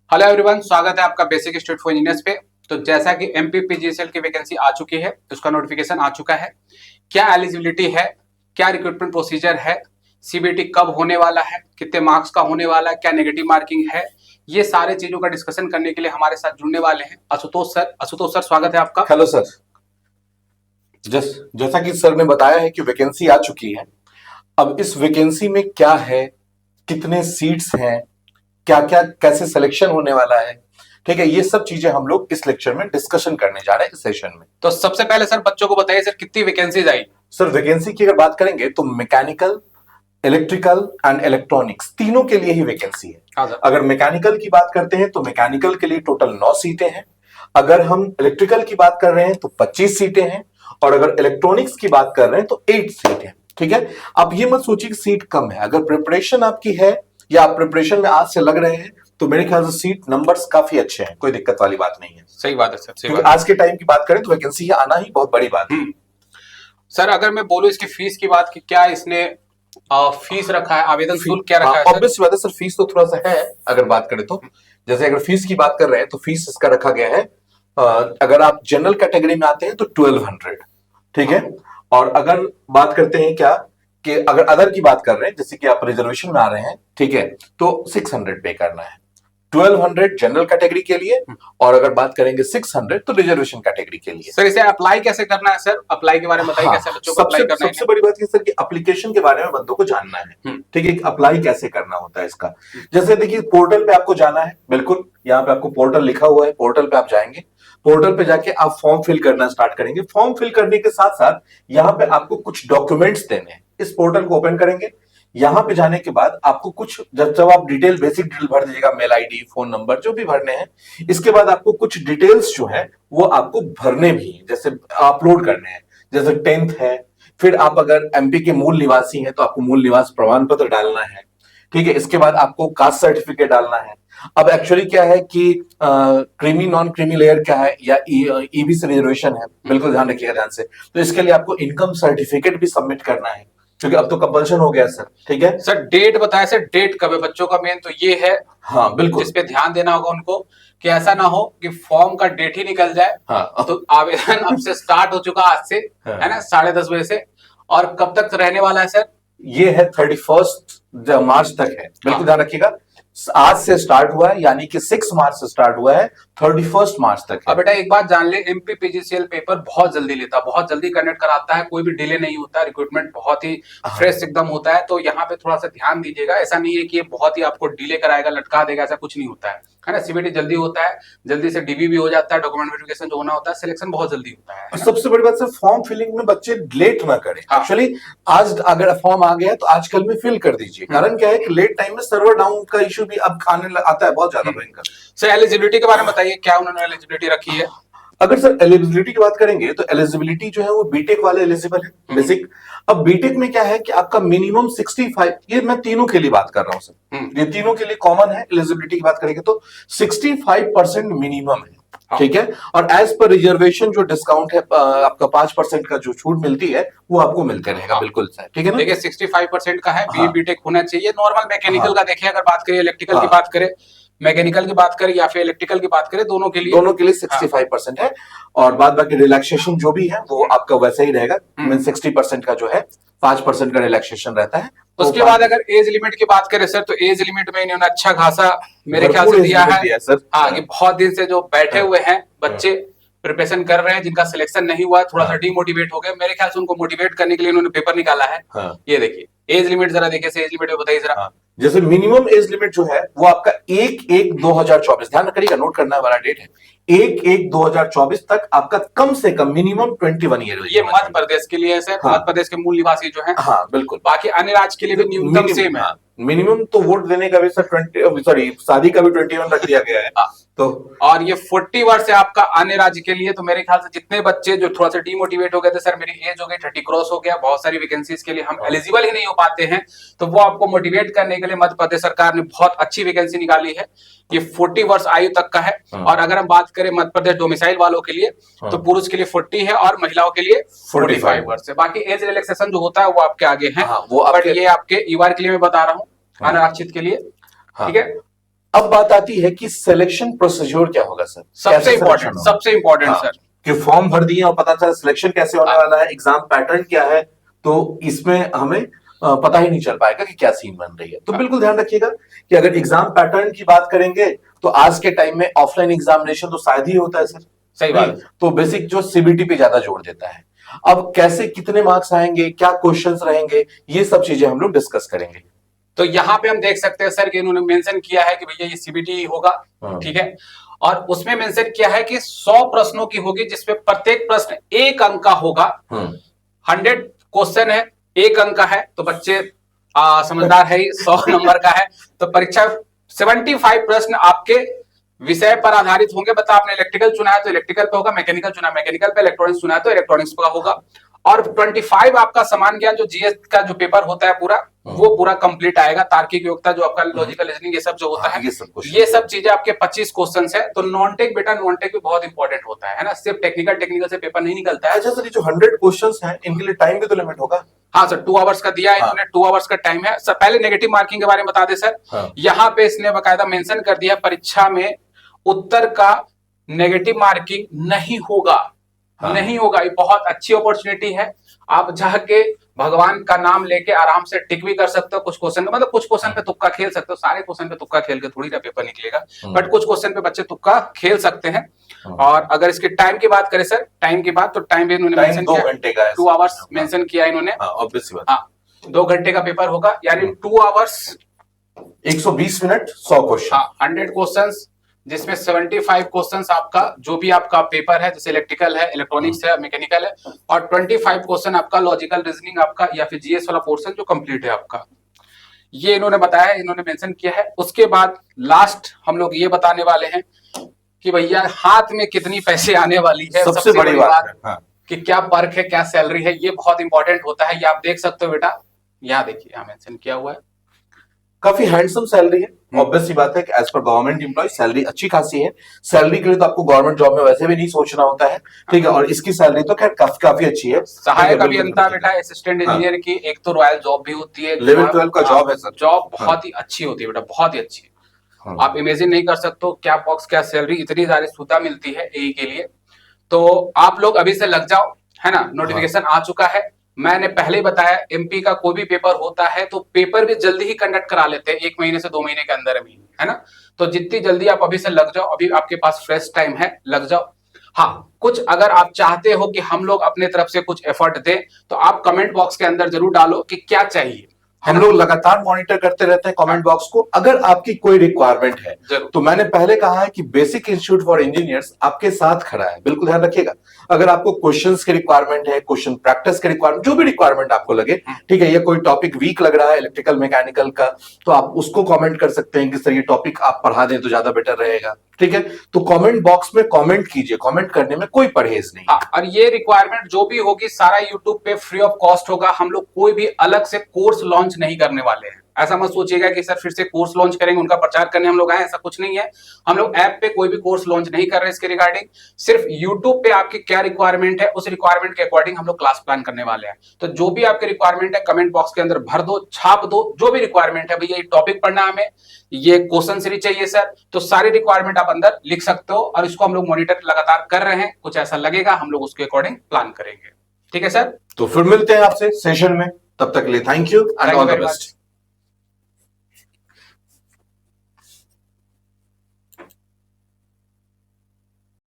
Hello everyone, स्वागत है आपका बेसिक स्टडी फॉर इंजीनियर्स पे। तो जैसा कि एमपीपीजीसीएल की वैकेंसी आ चुकी है, उसका नोटिफिकेशन आ चुका है। क्या एलिजिबिलिटी है, क्या रिक्रूटमेंट प्रोसीजर है, सीबीटी कब होने वाला है, कितने मार्क्स का होने वाला है, क्या नेगेटिव मार्किंग है, ये सारे चीजों का डिस्कशन करने के लिए हमारे साथ जुड़ने वाले हैं आशुतोष सर। आशुतोष सर, स्वागत है आपका। Hello sir. जैसा कि सर ने बताया है कि वैकेंसी आ चुकी है। अब इस वैकेंसी में क्या है, कितने सीट्स हैं, क्या क्या कैसे सिलेक्शन होने वाला है, ठीक है, ये सब चीजें हम लोग इस लेक्चर में डिस्कशन करने जा रहे हैं इस सेशन में। तो सबसे पहले सर बच्चों को बताइए सर, कितनी वैकेंसीज आई। सर वैकेंसी की अगर बात करेंगे तो मैकेनिकल, इलेक्ट्रिकल एंड इलेक्ट्रॉनिक्स तीनों के लिए ही वैकेंसी है। हाँ सर। अगर मैकेनिकल की बात करते हैं तो मैकेनिकल के लिए टोटल 9 सीटें हैं। अगर हम इलेक्ट्रिकल की बात कर रहे हैं तो 25 सीटें हैं। और अगर इलेक्ट्रॉनिक्स की बात कर रहे हैं तो 8 सीट है। ठीक है, आप ये मत सोचिए कि सीट कम है। अगर प्रिपरेशन आपकी है या आप प्रिपरेशन में आज से लग रहे हैं तो मेरे ख्याल से सीट नंबर्स काफी अच्छे हैं, कोई दिक्कत वाली बात नहीं है। सही बात है सर, सही क्योंकि बात है। आज के टाइम की बात करें तो वैकेंसी आना ही बहुत बड़ी बात है। सर अगर मैं बोलूं इसकी फीस की बात की, क्या इसने फीस रखा है, आवेदन शुल्क क्या रखा है सर? ऑब्वियस बात है सर, फीस तो थोड़ा सा है। अगर बात करें तो जैसे अगर फीस की बात कर रहे हैं तो फीस इसका रखा गया है, अगर आप जनरल कैटेगरी में आते हैं तो 1200, ठीक है। और अगर बात करते हैं क्या कि अगर अदर की बात कर रहे हैं, जैसे कि आप रिजर्वेशन में आ रहे हैं, ठीक है, तो 600 पे करना है। 1200 जनरल कैटेगरी के लिए और अगर बात करेंगे 600 तो रिजर्वेशन कैटेगरी के लिए। सर इसे अप्लाई कैसे करना है सर? अप्लाई के बारे में बताइए, कैसे बच्चों को अप्लाई करना है? सबसे बड़ी बात ये सर कि एप्लीकेशन के बारे में बंदों को जानना है, ठीक है, अप्लाई कैसे करना होता है इसका। जैसे देखिए पोर्टल पे आपको जाना है, बिल्कुल यहाँ पे आपको पोर्टल लिखा हुआ है, पोर्टल पे आप जाएंगे। पोर्टल पे जाके आप फॉर्म फिल करना स्टार्ट करेंगे। फॉर्म फिल करने के साथ साथ यहाँ पे आपको कुछ डॉक्यूमेंट्स देने हैं। इस पोर्टल को ओपन करेंगे, यहां पे जाने के बाद आपको कुछ जब आप डिटेल, बेसिक डिटेल भर दीजिएगा, मेल आईडी, फोन नंबर जो भी भरने हैं। इसके बाद आपको कुछ डिटेल्स जो है वो आपको भरने भी हैं, जैसे अपलोड करने हैं, जैसे 10th है। फिर आप अगर एमपी के मूल निवासी हैं तो आपको मूल निवास प्रमाण पत्र डालना है, ठीक है। इसके बाद आपको कास्ट सर्टिफिकेट डालना है। अब एक्चुअली क्या है कि क्रीमी नॉन क्रीमी लेयर क्या है या ईबीसी रिजर्वेशन है, बिल्कुल ध्यान रखिएगा ध्यान से। तो इसके लिए आपको इनकम सर्टिफिकेट भी सबमिट करना है, क्योंकि अब तो कंपल्शन हो गया सर, ठीक है। सर डेट बताया सर, डेट कब है बच्चों का? मेन तो ये है, हाँ बिल्कुल, जिस पे ध्यान देना होगा उनको कि ऐसा ना हो कि फॉर्म का डेट ही निकल जाए। हाँ तो आवेदन अब से स्टार्ट हो चुका, आज से, हाँ। है ना, 10:30 बजे से। और कब तक रहने वाला है सर? ये है 31 मार्च तक है, बिल्कुल ध्यान रखिएगा। आज से स्टार्ट हुआ है, यानी कि 6 मार्च से स्टार्ट हुआ है, 31 मार्च तक है। अब बेटा एक बात जान ले, एमपीपीजीसीएल पेपर बहुत जल्दी लेता है, बहुत जल्दी कंडक्ट कराता है, कोई भी डिले नहीं होता, रिक्रूटमेंट बहुत ही फ्रेश एकदम होता है। तो यहाँ पे थोड़ा सा ध्यान दीजिएगा, ऐसा नहीं है कि ये बहुत ही आपको डिले कराएगा, लटका देगा, ऐसा कुछ नहीं होता है ना। सीबीटी जल्दी होता है, जल्दी से डीवी भी हो जाता है, डॉक्यूमेंट वेरिफिकेशन जो होना होता है, सिलेक्शन बहुत जल्दी होता है। सबसे बड़ी बात सर, फॉर्म फिलिंग में बच्चे लेट ना करें। एक्चुअली आज अगर फॉर्म आ गया है तो आजकल में फिल कर दीजिए। कारण क्या है कि लेट टाइम में सर्वर डाउन का इश्यू भी अब आने आता है बहुत ज्यादा भयंकर। सर एलिजिबिलिटी के बारे में बताइए, क्या उन्होंने एलिजिबिलिटी रखी है? अगर सर एलिजिबिलिटी की बात करेंगे तो एलिजिबिलिटी जो है वो बीटेक वाले एलिजिबल है, बेसिक। अब बीटेक में क्या है कि आपका मिनिमम 65, ये मैं तीनों के लिए बात कर रहा हूं सर, ये तीनों के लिए कॉमन है। एलिजिबिलिटी की बात करेंगे तो 65% मिनिमम है, ठीक है। और एज पर रिजर्वेशन जो डिस्काउंट है, आपका 5% का जो छूट मिलती है वो आपको मिलते रहेगा, बिल्कुल सर, ठीक है ना। देखिए 65% का है, बीए बीटेक होना चाहिए। नॉर्मल मैकेनिकल का देखिए, अगर बात करें, इलेक्ट्रिकल की बात करें, मैकेनिकल की बात करें या फिर इलेक्ट्रिकल की बात करें, दोनों के लिए 65% है। और बाद बाकी रिलैक्सेशन जो भी है वो आपका वैसा ही रहेगा। 60% का जो है 5% का रिलैक्सेशन रहता है। उसके बाद अगर एज लिमिट की बात करें सर, तो एज लिमिट में इन्होंने अच्छा खासा मेरे ख्याल से दिया है सर। हाँ, कि बहुत दिन से जो बैठे हुए हैं बच्चे, प्रिपरेशन कर रहे हैं, जिनका सिलेक्शन नहीं हुआ है, थोड़ा सा डीमोटिवेट हो गए, मेरे ख्याल से उनको मोटिवेट करने के लिए इन्होंने पेपर निकाला है। ये देखिए एज लिमिट, जरा देखिए एज लिमिट बताइए जरा। जैसे मिनिमम एज लिमिट जो है वो आपका 1/1/2024, ध्यान करिएगा, नोट करना वाला डेट है 1/1/2024 तक आपका कम से कम मिनिमम 21 ईयर। ये मध्य प्रदेश के लिए है सर, मध्य प्रदेश के मूल निवासी जो है। हाँ बिल्कुल। बाकी अन्य राज्य के लिए भी न्यूनतम सेम है। मिनिमम तो वोट देने का भी सर 20, सॉरी शादी का भी 21 रख दिया गया है। तो और ये 40 वर्ष है आपका अन्य राज्य के लिए। तो मेरे ख्याल से जितने बच्चे जो थोड़ा सा डिमोटिवेट हो गए थे, सर मेरी एज हो गई 30 क्रॉस हो गया, बहुत सारी वैकेंसीज के लिए हम एलिजिबल ही नहीं हो पाते हैं, तो वो आपको मोटिवेट करने के लिए मध्य प्रदेश सरकार ने बहुत अच्छी वैकेंसी निकाली है। ये 40 वर्ष आयु तक का है। और अगर हम बात करें मध्य प्रदेश डोमिसाइल वालों के लिए, तो पुरुष के लिए 40 है और महिलाओं के लिए 45 वर्ष है। बाकी एज रिलैक्सेशन जो होता है वो आपके आगे है, बट ये आपके यूआर के लिए मैं बता रहा हूँ, अनारक्षित के लिए, ठीक है। अब बात आती है कि सिलेक्शन प्रोसीजर क्या होगा सर, सबसे इंपॉर्टेंट, सबसे इंपॉर्टेंट हाँ, सर, कि फॉर्म भर दिए और पता चला सिलेक्शन कैसे होने वाला है, एग्जाम पैटर्न क्या है, तो इसमें हमें पता ही नहीं चल पाएगा कि क्या सीन बन रही है। तो बिल्कुल ध्यान रखिएगा कि अगर एग्जाम पैटर्न की बात करेंगे तो आज के टाइम में ऑफलाइन एग्जामिनेशन तो शायद ही होता है सर, सही बात है। तो बेसिक जो सीबीटी पे ज्यादा जोर देता है। अब कैसे कितने मार्क्स आएंगे, क्या क्वेश्चंस रहेंगे, ये सब चीजें हम लोग डिस्कस करेंगे। तो यहाँ पे हम देख सकते हैं सर कि इन्होंने मेंशन किया है कि भैया ये सीबीटी होगा, ठीक है, और उसमें मेंशन किया है कि 100 प्रश्नों की होगी, जिसमें प्रत्येक प्रश्न 1 अंक का होगा। 100 क्वेश्चन है, 1 अंक का है, तो बच्चे समझदार है, 100 नंबर का है, तो परीक्षा 75 प्रश्न आपके विषय पर आधारित होंगे। बता आपने इलेक्ट्रिकल चुना है तो इलेक्ट्रिकल पे होगा, मैकेनिकल चुना मैकेनिकल पे, इलेक्ट्रॉनिक्स चुना है तो इलेक्ट्रॉनिक्स पे होगा। और 25 आपका समान ज्ञान जो जीएस का जो पेपर होता है पूरा, वो पूरा कंप्लीट आएगा। तार्किक योग्यता जो आपका लॉजिकल रीजनिंग ये सब जो होता है, ये सब चीजें आपके 25 क्वेश्चन है। तो नॉन टेक बेटा, नॉन टेक भी बहुत इंपॉर्टेंट होता है ना, सिर्फ टेक्निकल से पेपर नहीं निकलता है। अच्छा सर, जो 100 क्वेश्चन है इनके लिए टाइम भी तो लिमिट होगा? हाँ सर, 2 आवर्स का दिया है इन्होंने, 2 आवर्स का टाइम है सर। पहले नेगेटिव मार्किंग के बारे में बता दे सर। यहाँ पे इसने बकायदा मेंशन कर दिया, परीक्षा में उत्तर का नेगेटिव मार्किंग नहीं होगा। नहीं होगा, ये बहुत अच्छी अपॉर्चुनिटी है। आप जाके भगवान का नाम लेके आराम से टिक भी कर सकते हो कुछ क्वेश्चन पे, मतलब कुछ क्वेश्चन पे तुक्का खेल सकते हो। सारे क्वेश्चन पे तुक्का खेल के थोड़ी ना पेपर निकलेगा, बट कुछ क्वेश्चन पे बच्चे तुक्का खेल सकते हैं। और अगर इसके टाइम की बात करें सर, टाइम की बात, तो टाइम भी इन्होंने मेंशन किया, 2 घंटे का है, 2 आवर्स मेंशन किया इन्होंने। ऑब्वियस बात। हाँ, 2 घंटे का पेपर होगा, यानी 2 आवर्स 120 मिनट 100 क्वेश्चन। हाँ, 100 क्वेश्चंस, जिसमें 75 क्वेश्चंस आपका जो भी आपका पेपर है, जैसे इलेक्ट्रिकल है, इलेक्ट्रॉनिक्स है, मैकेनिकल है, और 25 क्वेश्चन आपका लॉजिकल रीजनिंग आपका या फिर जीएस वाला पोर्शन जो कंप्लीट है आपका, ये इन्होंने बताया, इन्होंने मेंशन किया है। उसके बाद लास्ट हम लोग ये बताने वाले हैं कि भैया हाथ में कितनी पैसे आने वाली है। सबसे बड़ी बात है कि क्या पर्क है, क्या सैलरी है, ये बहुत इंपॉर्टेंट होता है। ये आप देख सकते हो बेटा, यहाँ देखिए, यहाँ मेंशन किया हुआ है। काफी हैंडसम सैलरी है, ऑब्वियस सी बात है कि as per government employ salary अच्छी खासी है। सैलरी के लिए तो आपको गवर्नमेंट जॉब में वैसे भी नहीं सोचना होता है, ठीक है, और इसकी सैलरी तो खैर काफी अच्छी है। सहायक अभियंता बेटा, असिस्टेंट इंजीनियर की एक तो रॉयल जॉब भी होती है, लेवल 12 का जॉब है सर। जॉब बहुत ही अच्छी होती है बेटा, बहुत ही अच्छी। आप इमेजिन नहीं कर सकते हो क्या बॉक्स, क्या सैलरी, इतनी सारी सुविधा मिलती है एई के लिए। तो आप लोग अभी से लग जाओ, है ना। नोटिफिकेशन आ चुका है, मैंने पहले ही बताया, एमपी का कोई भी पेपर होता है तो पेपर भी जल्दी ही कंडक्ट करा लेते हैं, 1 महीने से 2 महीने के अंदर में, है ना। तो जितनी जल्दी आप अभी से लग जाओ, अभी आपके पास फ्रेश टाइम है, लग जाओ। हाँ, कुछ अगर आप चाहते हो कि हम लोग अपने तरफ से कुछ एफर्ट दें, तो आप कमेंट बॉक्स के अंदर जरूर डालो कि क्या चाहिए। हम लोग लगातार मॉनिटर करते रहते हैं कमेंट बॉक्स को। अगर आपकी कोई रिक्वायरमेंट है तो मैंने पहले कहा है कि बेसिक इंस्टीट्यूट फॉर इंजीनियर्स आपके साथ खड़ा है, बिल्कुल ध्यान रखिएगा। अगर आपको क्वेश्चंस की रिक्वायरमेंट है, क्वेश्चन प्रैक्टिस की रिक्वायरमेंट, जो भी रिक्वायरमेंट आपको लगे, ठीक है, ये कोई टॉपिक वीक लग रहा है इलेक्ट्रिकल मैकेनिकल का, तो आप उसको कमेंट कर सकते हैं कि सर ये टॉपिक आप पढ़ा दें तो ज्यादा बेटर रहेगा, ठीक है। तो कमेंट बॉक्स में कमेंट कीजिए, कमेंट करने में कोई परहेज नहीं। हाँ, और ये रिक्वायरमेंट जो भी होगी सारा यूट्यूब पे फ्री ऑफ कॉस्ट होगा। हम लोग कोई भी अलग से कोर्स लॉन्च नहीं करने वाले हैं। ऐसा मत सोचिएगा कि सर फिर से कोर्स लॉन्च करेंगे, उनका प्रचार करने हम लोग आए, ऐसा कुछ नहीं है। हम लोग ऐप पे कोई भी कोर्स लॉन्च नहीं कर रहे इसके रिगार्डिंग। सिर्फ यूट्यूब पे आपकी क्या रिक्वायरमेंट है, उस रिक्वायरमेंट के अकॉर्डिंग हम लोग क्लास प्लान करने वाले हैं। तो जो भी आपकी रिक्वायरमेंट है कमेंट बॉक्स के अंदर भर दो, छाप दो, जो भी रिक्वायरमेंट है, भैया ये टॉपिक पढ़ना हमें, ये क्वेश्चन सीरीज चाहिए सर, तो सारी रिक्वायरमेंट आप अंदर लिख सकते हो। और इसको हम लोग मॉनिटर लगातार कर रहे हैं, कुछ ऐसा लगेगा हम लोग उसके अकॉर्डिंग प्लान करेंगे, ठीक है सर। तो फिर मिलते हैं आपसे सेशन में, तब तक के लिए thank you and all the best.